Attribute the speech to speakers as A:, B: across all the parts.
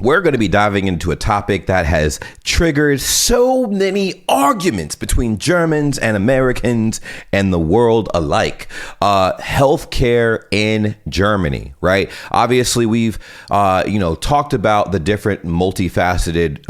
A: we're going to be diving into a topic that has triggered so many arguments between Germans and Americans and the world alike. Healthcare in Germany, right? Obviously, we've, talked about the different multifaceted,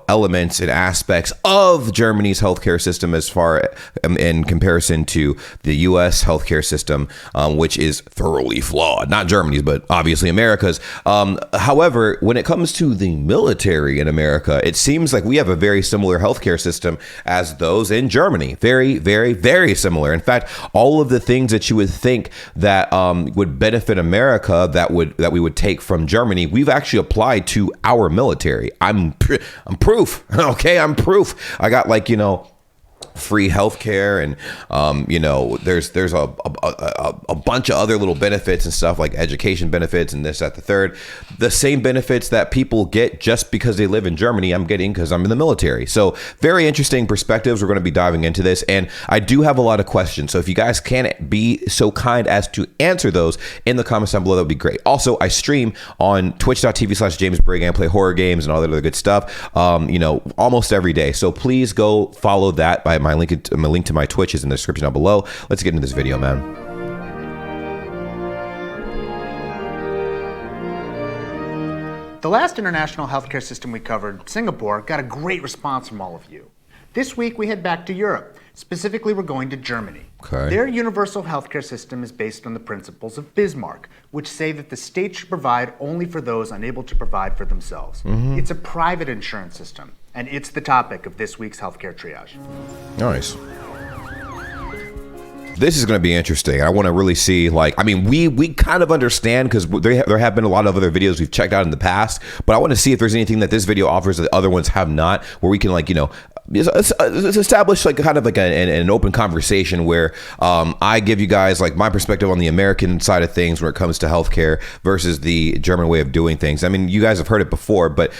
A: elements and aspects of Germany's healthcare system as far in comparison to the U.S. healthcare system, which is thoroughly flawed. Not Germany's, but obviously America's. However, when it comes to the military in America, it seems like we have a very similar healthcare system as those in Germany. Very, very, very similar. In fact, all of the things that you would think that would benefit America that we would take from Germany, we've actually applied to our military. I'm proof. Okay, I'm proof. I got free healthcare, and there's a bunch of other little benefits and stuff like education benefits and this, that, the third. The same benefits that people get just because they live in Germany, I'm getting because I'm in the military. So very interesting perspectives. We're going to be diving into this, and I do have a lot of questions. So if you guys can be so kind as to answer those in the comments down below, that would be great. Also, I stream on twitch.tv/JamesBriggs and play horror games and all that other good stuff, almost every day. So please go follow that. My link to my Twitch is in the description down below. Let's get into this video, man.
B: The last international healthcare system we covered, Singapore, got a great response from all of you. This week we head back to Europe. Specifically, we're going to Germany.
A: Okay.
B: Their universal healthcare system is based on the principles of Bismarck, which say that the state should provide only for those unable to provide for themselves. Mm-hmm. It's a private insurance system, and it's the topic of this week's Healthcare Triage.
A: Nice. This is going to be interesting. I want to really see, we kind of understand because there have been a lot of other videos we've checked out in the past, but I want to see if there's anything that this video offers that other ones have not, where we can establish an open conversation where I give you guys my perspective on the American side of things when it comes to healthcare versus the German way of doing things. I mean, you guys have heard it before, but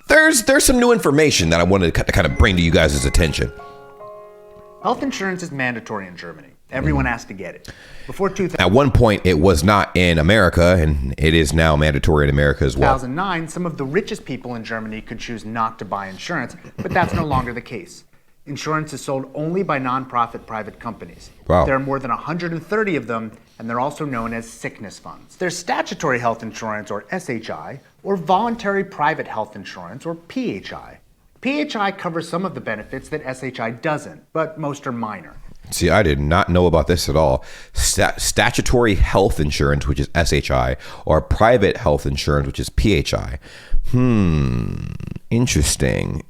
A: there's some new information that I wanted to kind of bring to you guys' attention.
B: Health insurance is mandatory in Germany. Everyone has to get it. Before 2000,
A: at one point, it was not in America, and it is now mandatory in America as well.
B: 2009, some of the richest people in Germany could choose not to buy insurance, but that's no longer the case. Insurance is sold only by nonprofit private companies.
A: Wow.
B: There are more than 130 of them, and they're also known as sickness funds. There's statutory health insurance, or SHI, or voluntary private health insurance, or PHI. PHI covers some of the benefits that SHI doesn't, but most are minor.
A: See, I did not know about this at all. Statutory health insurance, which is SHI, or private health insurance, which is PHI. Interesting.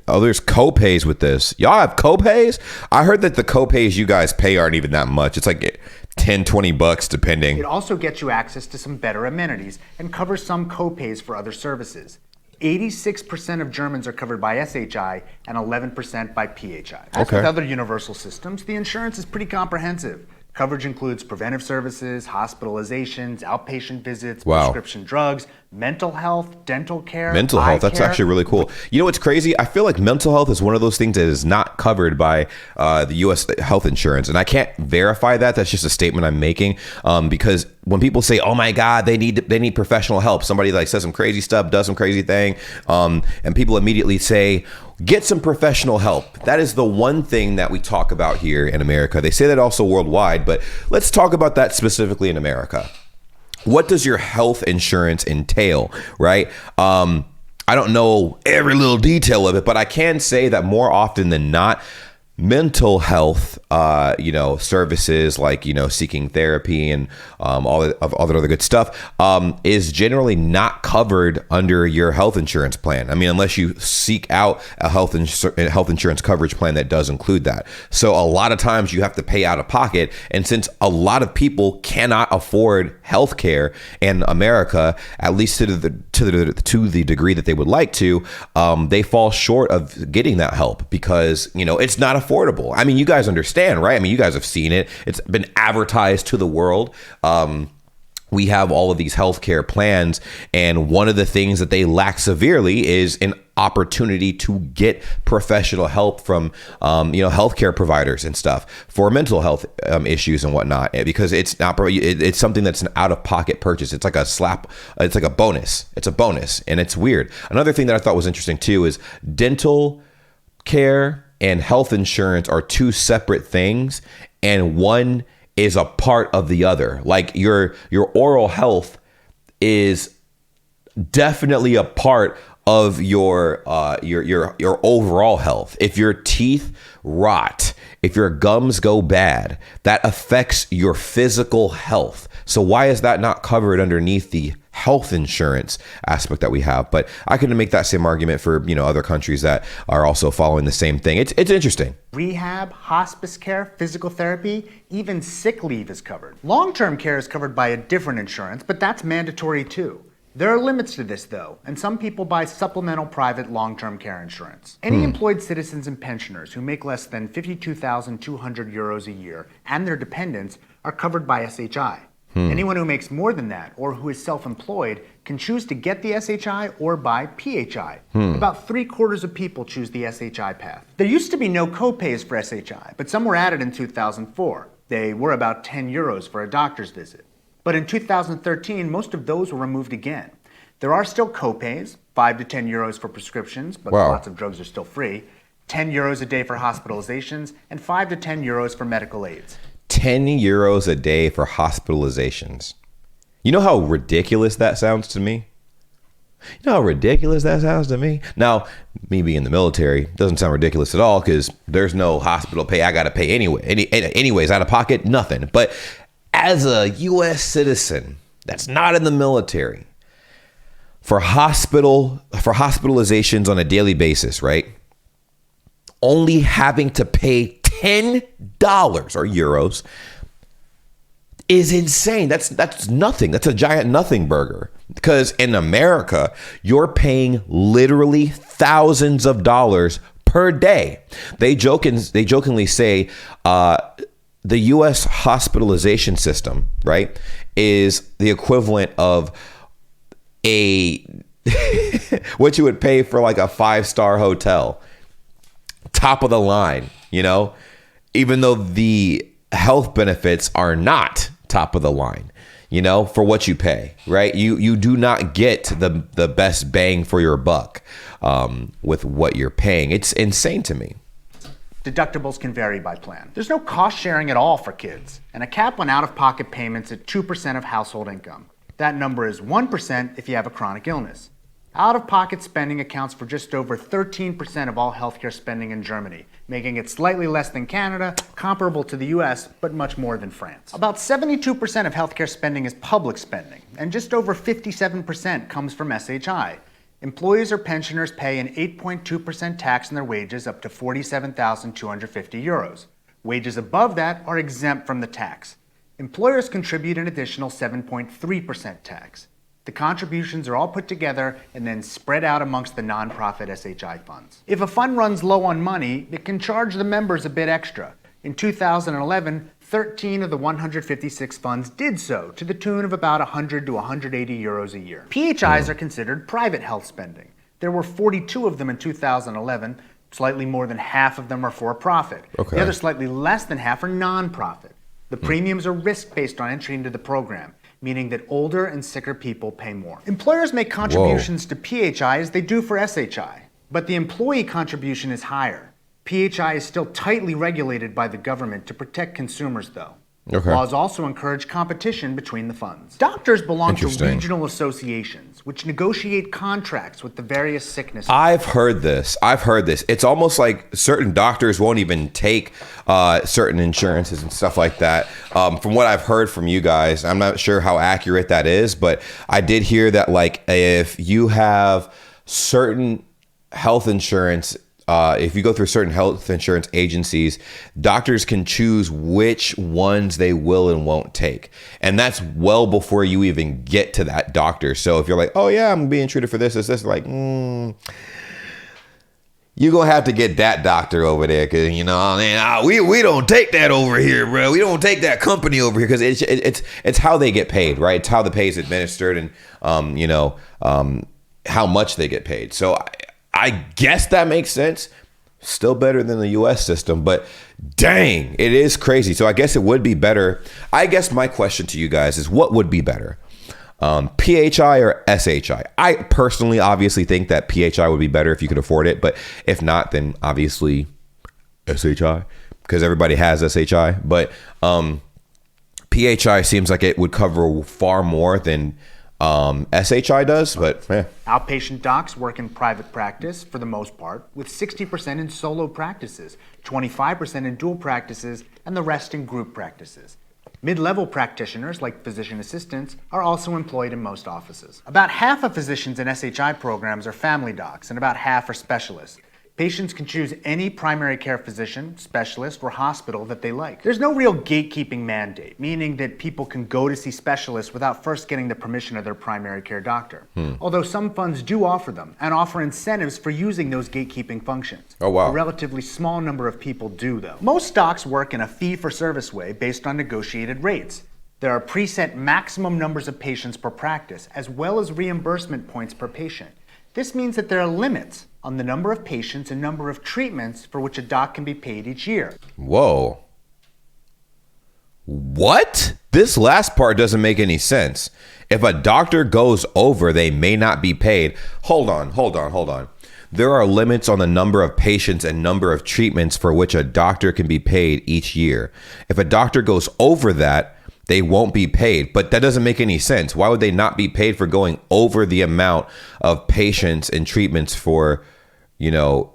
A: Oh, there's co-pays with this. Y'all have co-pays? I heard that the co-pays you guys pay aren't even that much. It's like $10-20 depending.
B: It also gets you access to some better amenities and covers some co-pays for other services. 86% of Germans are covered by SHI and 11% by PHI. As with other universal systems, the insurance is pretty comprehensive. Coverage includes preventive services, hospitalizations, outpatient visits, prescription drugs, mental health, dental care,
A: mental health. That's actually really cool. You know what's crazy? I feel like mental health is one of those things that is not covered by the U.S. health insurance, and I can't verify that. That's just a statement I'm making because when people say, "Oh my God, they need professional help," somebody says some crazy stuff, does some crazy thing, and people immediately say, get some professional help. That is the one thing that we talk about here in America. They say that also worldwide, but let's talk about that specifically in America. What does your health insurance entail, right? I don't know every little detail of it, but I can say that more often than not, mental health, services like, seeking therapy and all that other good stuff is generally not covered under your health insurance plan. I mean, unless you seek out a health insurance coverage plan that does include that. So a lot of times you have to pay out of pocket. And since a lot of people cannot afford health care in America, at least to the degree that they would like to, they fall short of getting that help because, it's not affordable. I mean, you guys understand, right? I mean, you guys have seen it. It's been advertised to the world. We have all of these healthcare plans, and one of the things that they lack severely is an opportunity to get professional help from healthcare providers and stuff for mental health issues and whatnot, because it's something that's an out-of-pocket purchase. It's like it's like a bonus. It's a bonus, and it's weird. Another thing that I thought was interesting too is dental care and health insurance are two separate things, and one is a part of the other. Like your oral health is definitely a part of your overall health. If your teeth rot, if your gums go bad, that affects your physical health. So why is that not covered underneath the health insurance aspect that we have? But I can make that same argument for other countries that are also following the same thing. It's interesting.
B: Rehab, hospice care, physical therapy, even sick leave is covered. Long-term care is covered by a different insurance, but that's mandatory too. There are limits to this though, and some people buy supplemental private long-term care insurance. Any employed citizens and pensioners who make less than 52,200 euros a year and their dependents are covered by SHI. Anyone who makes more than that or who is self-employed can choose to get the SHI or buy PHI. About 3/4 of people choose the SHI path. There used to be no copays for SHI, but some were added in 2004. They were about 10 euros for a doctor's visit. But in 2013, most of those were removed again. There are still copays, 5 to 10 euros for prescriptions, but lots of drugs are still free, 10 euros a day for hospitalizations, and 5 to 10 euros for medical aids.
A: 10 euros a day for hospitalizations. You know how ridiculous that sounds to me? Now, me being in the military doesn't sound ridiculous at all because there's no hospital pay. I got to pay anyway. Anyways, out of pocket, nothing. But as a U.S. citizen that's not in the military, for hospitalizations on a daily basis, right? Only having to pay $10 or euros is insane. That's nothing. That's a giant nothing burger. Because in America, you're paying literally thousands of dollars per day. They jokingly say the U.S. hospitalization system, right, is the equivalent of what you would pay for like a 5-star hotel, top of the line, even though the health benefits are not top of the line, for what you pay, right? You do not get the best bang for your buck with what you're paying. It's insane to me.
B: Deductibles can vary by plan. There's no cost sharing at all for kids, and a cap on out-of-pocket payments at 2% of household income. That number is 1% if you have a chronic illness. Out-of-pocket spending accounts for just over 13% of all healthcare spending in Germany, making it slightly less than Canada, comparable to the US, but much more than France. About 72% of healthcare spending is public spending, and just over 57% comes from SHI. Employees or pensioners pay an 8.2% tax on their wages up to 47,250 euros. Wages above that are exempt from the tax. Employers contribute an additional 7.3% tax. The contributions are all put together and then spread out amongst the nonprofit SHI funds. If a fund runs low on money, it can charge the members a bit extra. In 2011, 13 of the 156 funds did so, to the tune of about 100 to 180 euros a year. PHIs are considered private health spending. There were 42 of them in 2011. Slightly more than half of them are for-profit.
A: Okay.
B: The other slightly less than half are non-profit. The premiums are risk-based on entry into the program, meaning that older and sicker people pay more. Employers make contributions to PHI as they do for SHI, but the employee contribution is higher. PHI is still tightly regulated by the government to protect consumers, though.
A: Okay.
B: Laws also encourage competition between the funds. Doctors belong to regional associations, which negotiate contracts with the various sicknesses.
A: I've heard this. It's almost like certain doctors won't even take certain insurances and stuff like that. From what I've heard from you guys, I'm not sure how accurate that is, but I did hear that like if you have certain health insurance, if you go through certain health insurance agencies, doctors can choose which ones they will and won't take. And that's well before you even get to that doctor. So if you're like, oh yeah, I'm being treated for this, like, you're going to have to get that doctor over there because, we don't take that over here, bro. We don't take that company over here because it's how they get paid, right? It's how the pay is administered and, how much they get paid. So I guess that makes sense. Still better than the US system, but dang, it is crazy. So I guess it would be better. I guess my question to you guys is, what would be better? PHI or SHI? I personally obviously think that PHI would be better if you could afford it, but if not, then obviously SHI, because everybody has SHI. But PHI seems like it would cover far more than SHI does, but yeah.
B: Outpatient docs work in private practice for the most part, with 60% in solo practices, 25% in dual practices, and the rest in group practices. Mid-level practitioners, like physician assistants, are also employed in most offices. About half of physicians in SHI programs are family docs, and about half are specialists. Patients can choose any primary care physician, specialist, or hospital that they like. There's no real gatekeeping mandate, meaning that people can go to see specialists without first getting the permission of their primary care doctor. Although some funds do offer them, and offer incentives for using those gatekeeping functions.
A: Oh, wow.
B: A relatively small number of people do, though. Most docs work in a fee-for-service way based on negotiated rates. There are preset maximum numbers of patients per practice, as well as reimbursement points per patient. This means that there are limits on the number of patients and number of treatments for which a doc can be paid each year.
A: Whoa. What? This last part doesn't make any sense. If a doctor goes over, they may not be paid. Hold on. There are limits on the number of patients and number of treatments for which a doctor can be paid each year. If a doctor goes over that, they won't be paid. But that doesn't make any sense. Why would they not be paid for going over the amount of patients and treatments for, for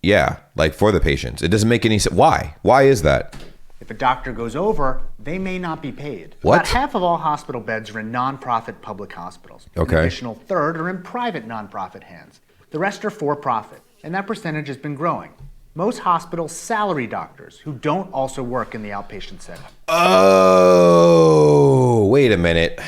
A: the patients? It doesn't make any sense. Why? Why is that?
B: If a doctor goes over, they may not be paid.
A: What?
B: About half of all hospital beds are in nonprofit public hospitals.
A: Okay.
B: An additional third are in private nonprofit hands. The rest are for-profit, and that percentage has been growing. Most hospitals salary doctors who don't also work in the outpatient setting.
A: Oh, wait a minute.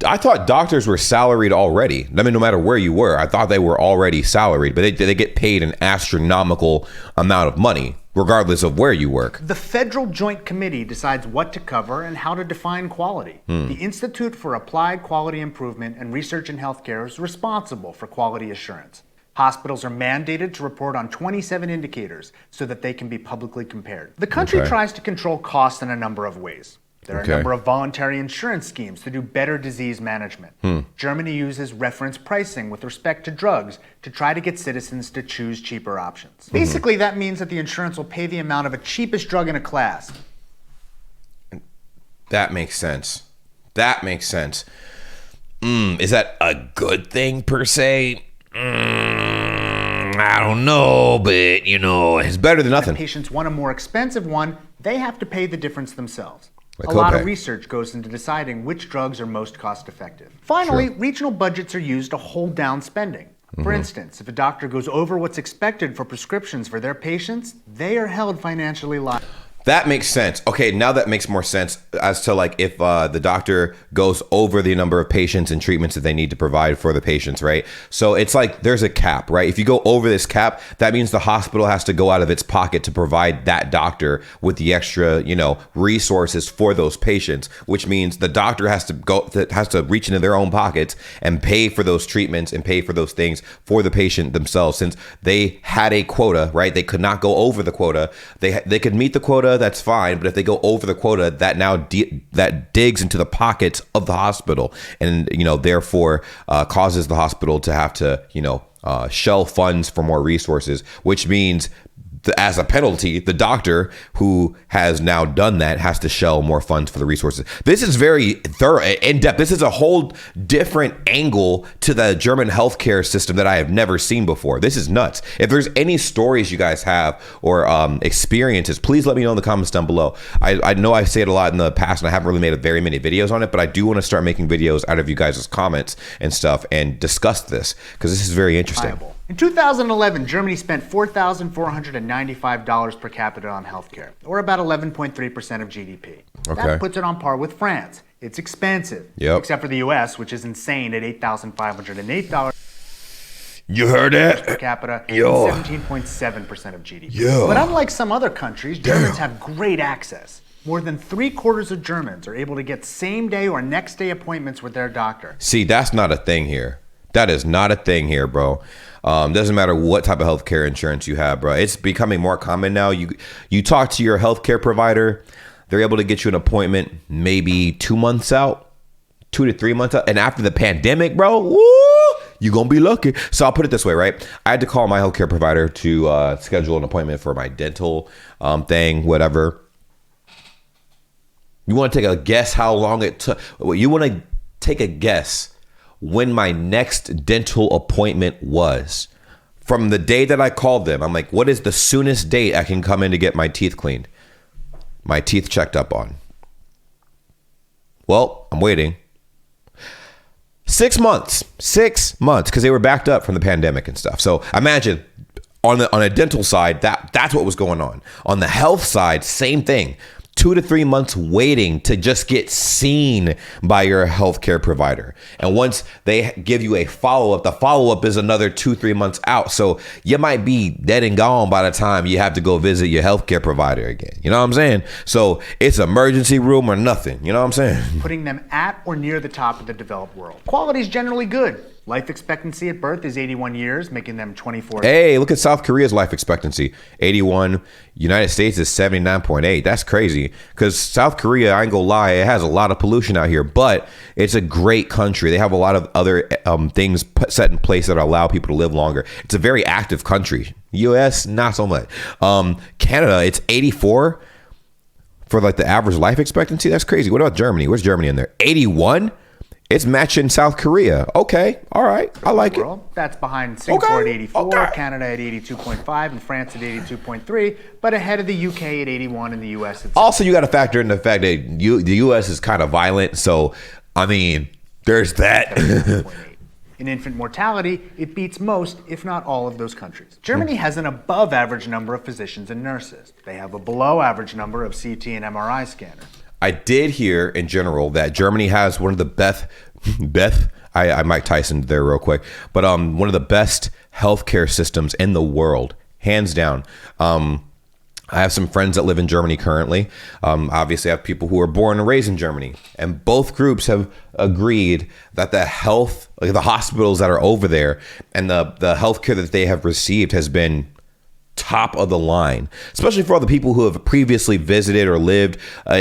A: I thought doctors were salaried already. I mean, no matter where you were, I thought they were already salaried, but they get paid an astronomical amount of money, regardless of where you work.
B: The Federal Joint Committee decides what to cover and how to define quality. The Institute for Applied Quality Improvement and Research in Healthcare is responsible for quality assurance. Hospitals are mandated to report on 27 indicators so that they can be publicly compared. The country tries to control costs in a number of ways. There are a number of voluntary insurance schemes to do better disease management. Germany uses reference pricing with respect to drugs to try to get citizens to choose cheaper options. Basically, that means that the insurance will pay the amount of a cheapest drug in a class.
A: That makes sense. Is that a good thing per se? I don't know, but it's better than nothing.
B: If patients want a more expensive one, they have to pay the difference themselves.
A: Like
B: a lot
A: copay.
B: of research goes into deciding which drugs are most cost effective. Finally, regional budgets are used to hold down spending. For instance, if a doctor goes over what's expected for prescriptions for their patients, they are held financially liable.
A: That makes sense. Okay, now that makes more sense as to if the doctor goes over the number of patients and treatments that they need to provide for the patients, right? So it's like there's a cap, right? If you go over this cap, that means the hospital has to go out of its pocket to provide that doctor with the extra, resources for those patients, which means the doctor has to reach into their own pockets and pay for those treatments and pay for those things for the patient themselves, since they had a quota, right? They could not go over the quota. They could meet the quota. That's fine, but if they go over the quota, that now that digs into the pockets of the hospital, and therefore causes the hospital to have to shell funds for more resources, which means as a penalty, the doctor who has now done that has to shell more funds for the resources. This is very thorough, in depth. This is a whole different angle to the German healthcare system that I have never seen before. This is nuts. If there's any stories you guys have or experiences, please let me know in the comments down below. I know I say it a lot in the past, and I haven't really made very many videos on it, but I do want to start making videos out of you guys' comments and stuff and discuss this, because this is very interesting.
B: In 2011, Germany spent $4,495 per capita on healthcare, or about 11.3% of GDP.
A: Okay.
B: That puts it on par with France. It's expensive, except for the US, which is insane at $8,508.
A: You heard that?
B: Per capita,
A: Yo.
B: 17.7% of GDP.
A: Yo.
B: But unlike some other countries, Germans have great access. More than 3/4 of Germans are able to get same-day or next-day appointments with their doctor.
A: See, that's not a thing here. That is not a thing here, bro. Doesn't matter what type of healthcare insurance you have, bro. It's becoming more common now. You talk to your healthcare provider, they're able to get you an appointment maybe 2 months out, 2 to 3 months out. And after the pandemic, bro, woo, you're going to be lucky. So I'll put it this way, right? I had to call my healthcare provider to schedule an appointment for my dental thing, whatever. You want to take a guess how long it took? You want to take a guess when my next dental appointment was. From the day that I called them, I'm like, what is the soonest date I can come in to get my teeth cleaned? My teeth checked up on. Well, I'm waiting. 6 months, because they were backed up from the pandemic and stuff. So imagine on a dental side, that's what was going on. On the health side, same thing. 2 to 3 months waiting to just get seen by your healthcare provider. And once they give you a follow-up, the follow-up is another 2-3 months out. So you might be dead and gone by the time you have to go visit your healthcare provider again. You know what I'm saying? So it's emergency room or nothing. You know what I'm saying?
B: Putting them at or near the top of the developed world. Quality is generally good. Life expectancy at birth is 81 years, making them 24.
A: Hey, look at South Korea's life expectancy, 81. United States is 79.8. That's crazy because South Korea, I ain't gonna lie, it has a lot of pollution out here, but it's a great country. They have a lot of other things set in place that allow people to live longer. It's a very active country. U.S., not so much. Canada, it's 84 for like the average life expectancy. That's crazy. What about Germany? Where's Germany in there? 81? It's matching South Korea. Okay. All right. I like it.
B: That's behind Singapore at 84, Canada at 82.5, and France at 82.3, but ahead of the UK at 81 and the US at 60.
A: Also, you got to factor in the fact that the US is kind of violent. So, I mean, there's that.
B: In infant mortality, it beats most, if not all, of those countries. Germany has an above average number of physicians and nurses. They have a below average number of CT and MRI scanners.
A: I did hear in general that Germany has one of the best, I Mike Tyson there real quick, but one of the best healthcare systems in the world, hands down. I have some friends that live in Germany currently. Obviously, I have people who were born and raised in Germany, and both groups have agreed that the hospitals that are over there and the healthcare that they have received has been top of the line, especially for all the people who have previously visited or lived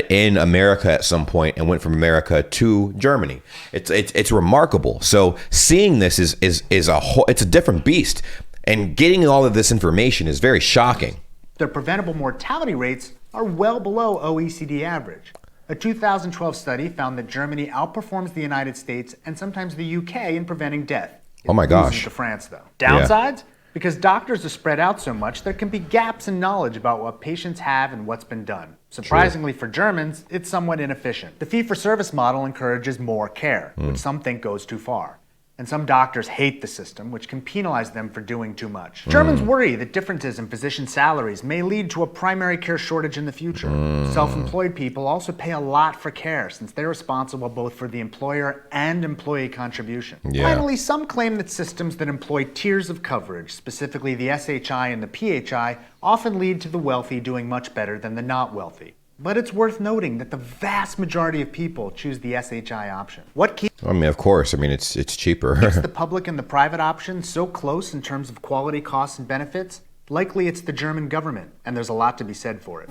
A: in America at some point and went from America to Germany. It's remarkable. So seeing this is it's a different beast, and getting all of this information is very shocking.
B: Their preventable mortality rates are well below OECD average. A 2012 study found that Germany outperforms the United States and sometimes the UK in preventing death.
A: Oh my gosh.
B: To France though. Downsides? Yeah. Because doctors are spread out so much, there can be gaps in knowledge about what patients have and what's been done. Surprisingly for Germans, it's somewhat inefficient. The fee-for-service model encourages more care, which some think goes too far. And some doctors hate the system, which can penalize them for doing too much. Germans worry that differences in physician salaries may lead to a primary care shortage in the future. Self-employed people also pay a lot for care, since they're responsible both for the employer and employee contribution. Yeah. Finally, some claim that systems that employ tiers of coverage, specifically the SHI and the PHI, often lead to the wealthy doing much better than the not wealthy. But it's worth noting that the vast majority of people choose the SHI option. What keeps
A: of course. It's cheaper.
B: Keeps the public and the private option so close in terms of quality, costs, and benefits? Likely it's the German government, and there's a lot to be said for it.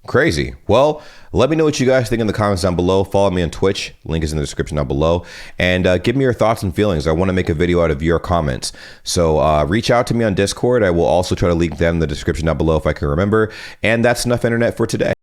A: Crazy. Well, let me know what you guys think in the comments down below. Follow me on Twitch. Link is in the description down below. And give me your thoughts and feelings. I want to make a video out of your comments. So reach out to me on Discord. I will also try to link that in the description down below if I can remember. And that's enough internet for today.